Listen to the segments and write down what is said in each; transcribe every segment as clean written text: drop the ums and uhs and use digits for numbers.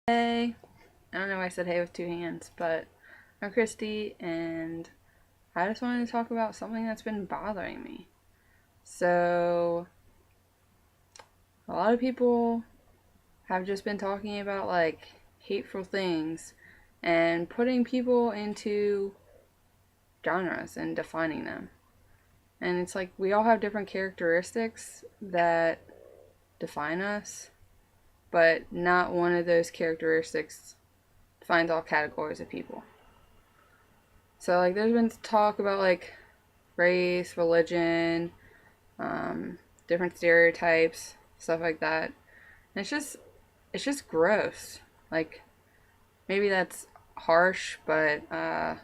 Hey, I don't know why I said hey with two hands, but I'm Christy, and I just wanted to talk about something that's been bothering me. So, a lot of people have just been talking about like hateful things and putting people into genres and defining them. And it's like we all have different characteristics that define us, but not one of those characteristics defines all categories of people. So like there's been talk about like race, religion, um, different stereotypes, stuff like that. And it's just gross. Like maybe that's harsh, but in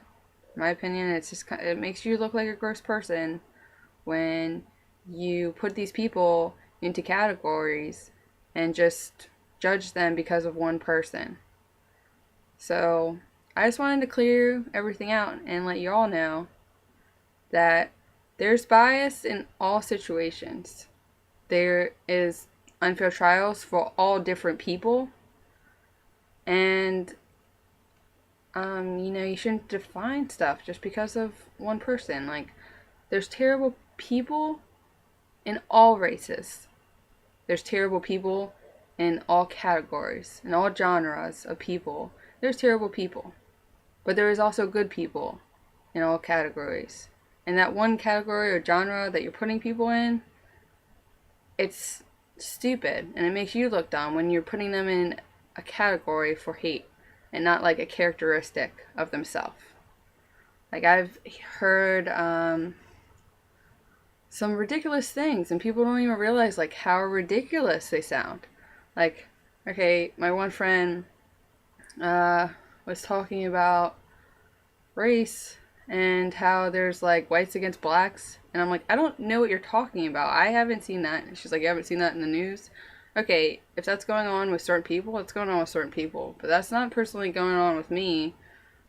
my opinion, it's just it makes you look like a gross person when you put these people into categories and just judge them because of one person. So I just wanted to clear everything out and let you all know that there's bias in all situations. There is unfair trials for all different people, and you shouldn't define stuff just because of one person. Like, there's terrible people in all races. There's terrible people in all categories, in all genres of people. There's terrible people, but there is also good people in all categories. And that one category or genre that you're putting people in, it's stupid and it makes you look dumb when you're putting them in a category for hate and not like a characteristic of themselves. Like I've heard some ridiculous things and people don't even realize like how ridiculous they sound. Like, okay, my one friend uh, was talking about race and how there's like whites against blacks. And I'm like, I don't know what you're talking about. I haven't seen that. And she's like, you haven't seen that in the news? Okay, if that's going on with certain people, it's going on with certain people. But that's not personally going on with me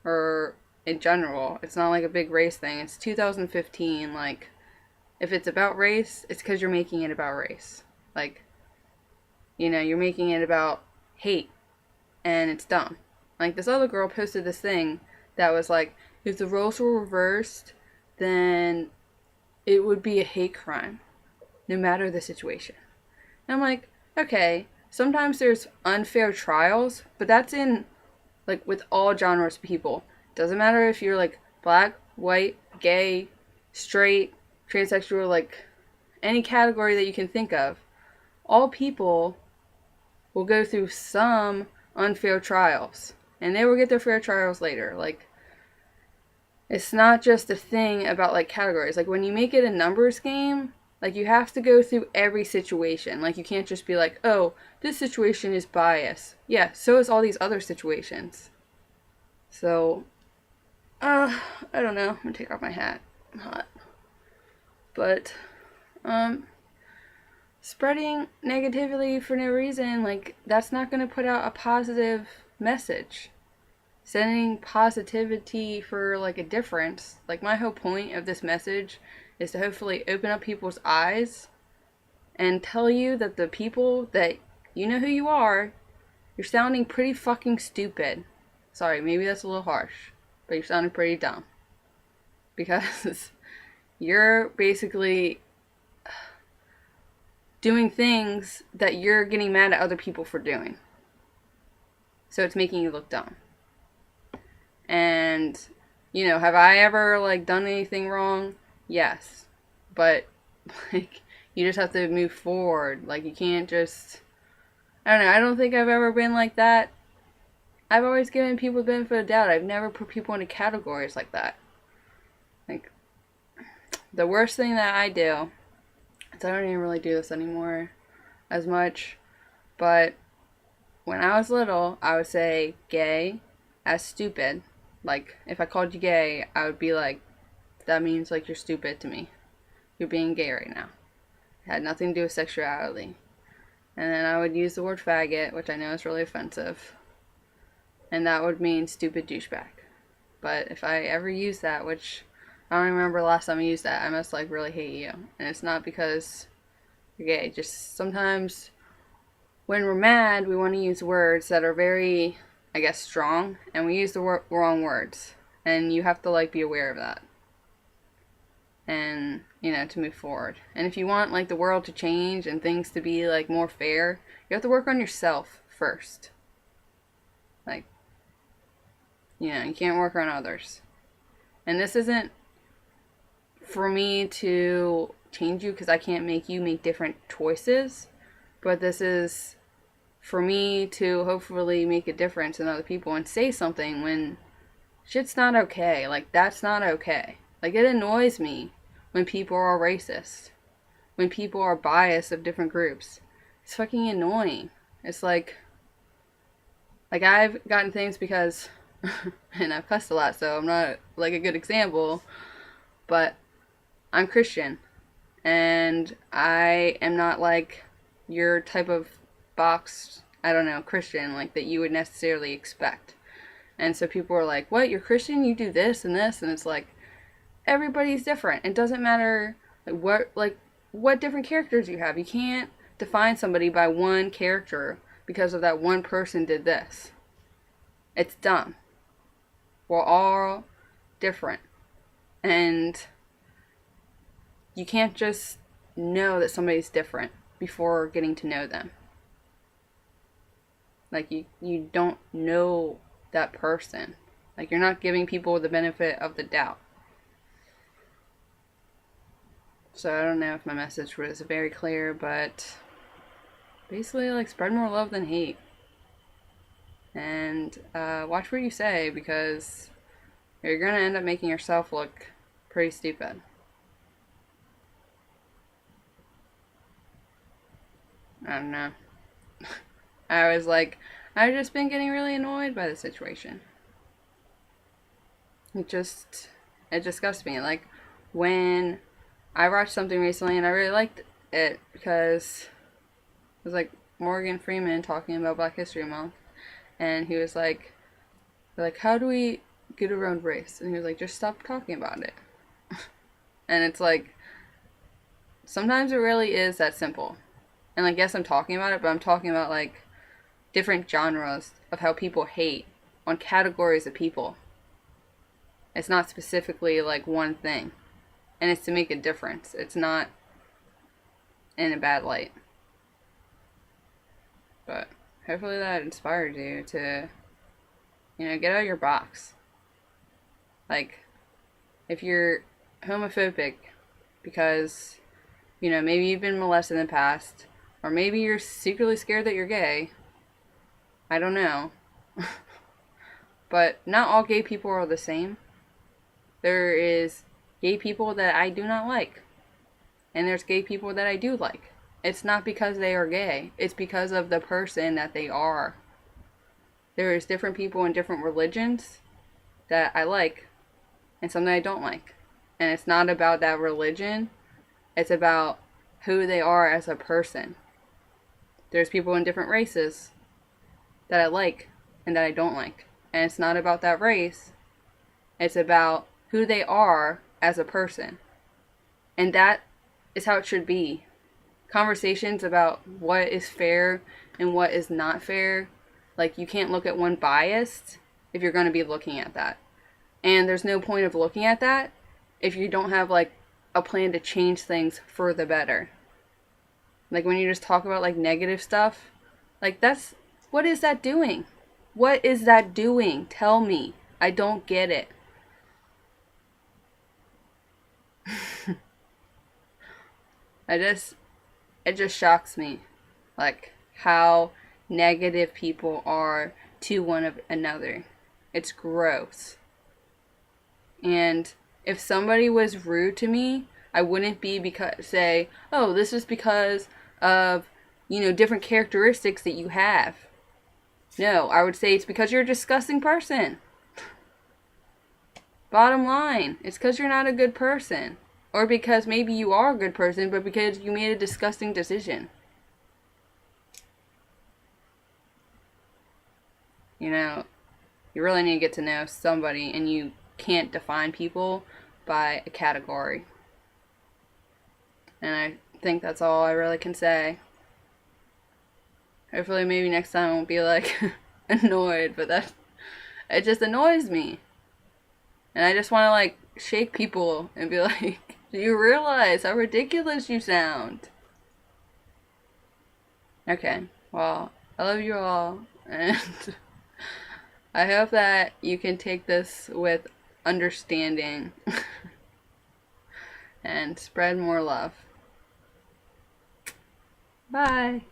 or in general. It's not like a big race thing. It's 2015. Like, if it's about race, it's because you're making it about race. Like, you're making it about hate. And it's dumb. Like, this other girl posted this thing that was like, if the roles were reversed, then it would be a hate crime, no matter the situation. And I'm like, okay, sometimes there's unfair trials, but that's in, like, with all genres of people. Doesn't matter if you're, like, black, white, gay, straight, transsexual, like, any category that you can think of. All people will go through some unfair trials, and they will get their fair trials later. Like, it's not just a thing about like categories. Like when you make it a numbers game, like you have to go through every situation. Like you can't just be like, "Oh, this situation is bias." Yeah, so is all these other situations. So, I don't know. I'm gonna take off my hat. I'm hot. But, um, spreading negativity for no reason, like that's not gonna put out a positive message. Sending positivity for like a difference. Like my whole point of this message is to hopefully open up people's eyes and tell you that the people that you know who you are, you're sounding pretty fucking stupid. Sorry, maybe that's a little harsh, but you're sounding pretty dumb. Because you're basically doing things that you're getting mad at other people for doing. So it's making you look dumb. And, have I ever, like, done anything wrong? Yes. But, like, you just have to move forward. Like, you can't just. I don't know. I don't think I've ever been like that. I've always given people the benefit of the doubt. I've never put people into categories like that. Like, the worst thing that I do is I don't even really do this anymore as much. But when I was little, I would say gay as stupid. Like, if I called you gay, I would be like, that means, like, you're stupid to me. You're being gay right now. It had nothing to do with sexuality. And then I would use the word faggot, which I know is really offensive. And that would mean stupid douchebag. But if I ever use that, which I don't remember the last time I used that, I must, like, really hate you. And it's not because you're gay. Just sometimes when we're mad, we want to use words that are very, I guess, strong, and we use the wrong words. And you have to, like, be aware of that. And, to move forward. And if you want, like, the world to change and things to be, like, more fair, you have to work on yourself first. Like, you can't work on others. And this isn't for me to change you, because I can't make you make different choices. But this is for me to hopefully make a difference in other people and say something when shit's not okay. Like, that's not okay. Like, it annoys me when people are racist, when people are biased of different groups. It's fucking annoying. It's like I've gotten things because, and I've cussed a lot, so I'm not, like, a good example, but I'm Christian, and I am not, like, your type of boxed, I don't know, Christian, like, that you would necessarily expect. And so people are like, what, you're Christian? You do this and this? And it's like, everybody's different. It doesn't matter what different characters you have. You can't define somebody by one character because of that one person did this. It's dumb. We're all different. And you can't just know that somebody's different before getting to know them. Like, you don't know that person. Like, you're not giving people the benefit of the doubt. So I don't know if my message was very clear, but basically, like, spread more love than hate. And watch what you say, because you're going to end up making yourself look pretty stupid. I don't know. I've just been getting really annoyed by the situation. It disgusts me. Like, when I watched something recently and I really liked it because it was like Morgan Freeman talking about Black History Month, and he was like, how do we get around race? And he was like, just stop talking about it. And it's like, sometimes it really is that simple. And like, yes, I'm talking about it, but I'm talking about, like, different genres of how people hate on categories of people. It's not specifically like one thing. And it's to make a difference. It's not in a bad light. But hopefully that inspires you to, get out of your box. Like, if you're homophobic because, maybe you've been molested in the past, or maybe you're secretly scared that you're gay, I don't know. But not all gay people are the same. There is gay people that I do not like. And there's gay people that I do like. It's not because they are gay. It's because of the person that they are. There is different people in different religions that I like and some that I don't like. And it's not about that religion. It's about who they are as a person. There's people in different races that I like and that I don't like. And it's not about that race. It's about who they are as a person. And that is how it should be. Conversations about what is fair and what is not fair. Like, you can't look at one biased if you're going to be looking at that. And there's no point of looking at that if you don't have, like, a plan to change things for the better. Like, when you just talk about, like, negative stuff, like, what is that doing? What is that doing? Tell me. I don't get it. It just shocks me, like, how negative people are to one of another. It's gross. And if somebody was rude to me, I wouldn't say, oh, this is because of, different characteristics that you have. No, I would say it's because you're a disgusting person. Bottom line, it's because you're not a good person. Or because maybe you are a good person, but because you made a disgusting decision. You really need to get to know somebody, and you can't define people by a category. And I think that's all I really can say. Hopefully maybe next time I won't be like annoyed, but it just annoys me. And I just want to like shake people and be like, do you realize how ridiculous you sound? Okay, well, I love you all, and I hope that you can take this with understanding and spread more love. Bye.